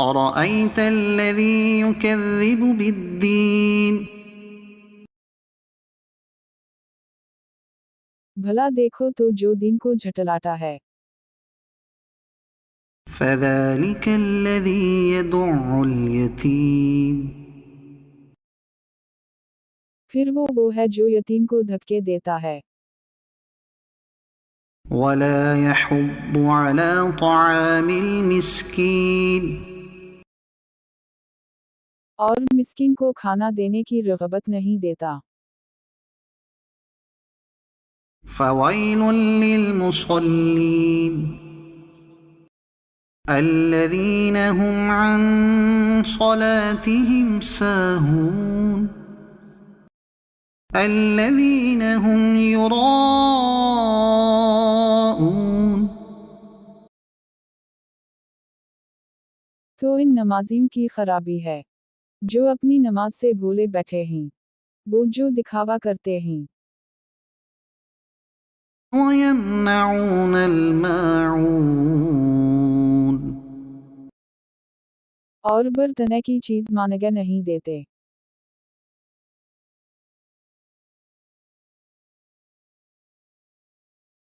أرأيت الذي يكذب بالدين بھلا دیکھو تو جو دین کو جھٹلاتا ہے. فذلك الذي يدع اليتيم پھر وہ ہے جو یتیم کو دھکے دیتا ہے ولا يحض على طعام المسكين اور مسکین کو کھانا دینے کی رغبت نہیں دیتا. فويل للمصلين الذين هم عن صلاتهم ساهون الذين هم يراءون تو ان نمازیوں کی خرابی ہے جو اپنی نماز سے بھولے بیٹھے ہیں، وہ جو دکھاوا کرتے ہیں. ويمنعون الماعون اور برتنے کی چیز مانگے نہیں دیتے.